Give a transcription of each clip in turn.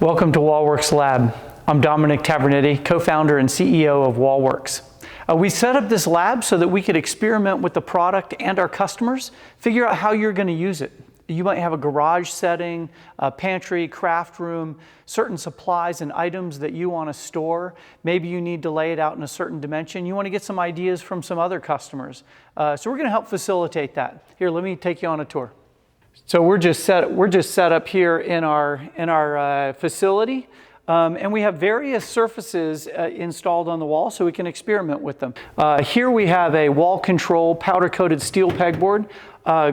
Welcome to Wallwerx Lab. I'm Dominic Tavernetti, co-founder and CEO of Wallwerx. We set up this lab so that we could experiment with the product and our customers, figure out how you're going to use it. You might have a garage setting, a pantry, craft room, certain supplies and items that you want to store. Maybe you need to lay it out in a certain dimension. You want to get some ideas from some other customers. So we're going to help facilitate that. Here, let me take you on a tour. So we're just set up here in our facility, and we have various surfaces installed on the wall so we can experiment with them. Here we have a wall control powder-coated steel pegboard.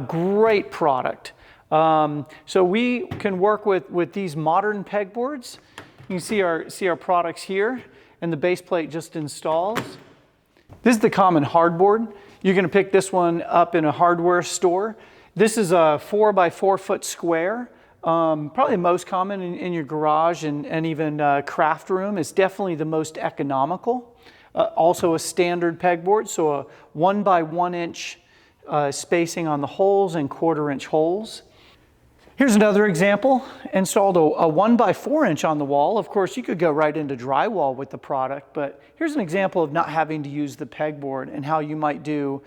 Great product. So we can work with these modern pegboards. You can see our products here, and the base plate just installs. This is the common hardboard. You're going to pick this one up in a hardware store. This is a 4 by 4 foot square, probably the most common in your garage and even craft room. It's definitely the most economical. Also a standard pegboard, so a 1 by 1 inch spacing on the holes and 1/4 inch holes. Here's another example, installed a 1 by 4 inch on the wall. Of course, you could go right into drywall with the product, but here's an example of not having to use the pegboard and how you might do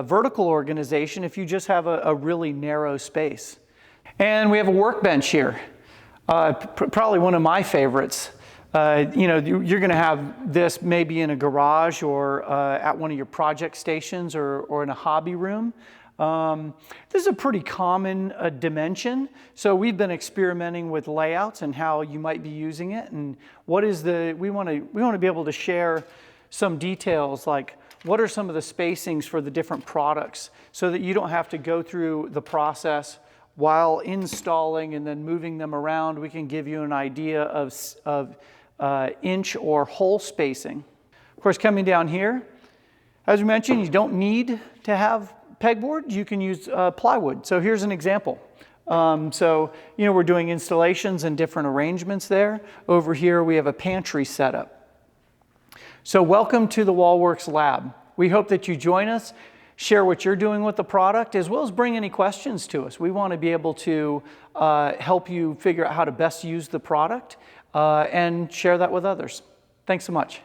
vertical organization if you just have a really narrow space. And we have a workbench here, probably one of my favorites. You're going to have this maybe in a garage or at one of your project stations or in a hobby room. This is a pretty common dimension, so we've been experimenting with layouts and how you might be using it, and we want to be able to share some details like what are some of the spacings for the different products so that you don't have to go through the process while installing and then moving them around. We can give you an idea of inch or hole spacing. Of course, coming down here, as we mentioned, you don't need to have pegboard. You can use plywood. So here's an example. We're doing installations and different arrangements there. Over here, we have a pantry setup. So welcome to the Wallwerx Lab. We hope that you join us, share what you're doing with the product, as well as bring any questions to us. We want to be able to help you figure out how to best use the product and share that with others. Thanks so much.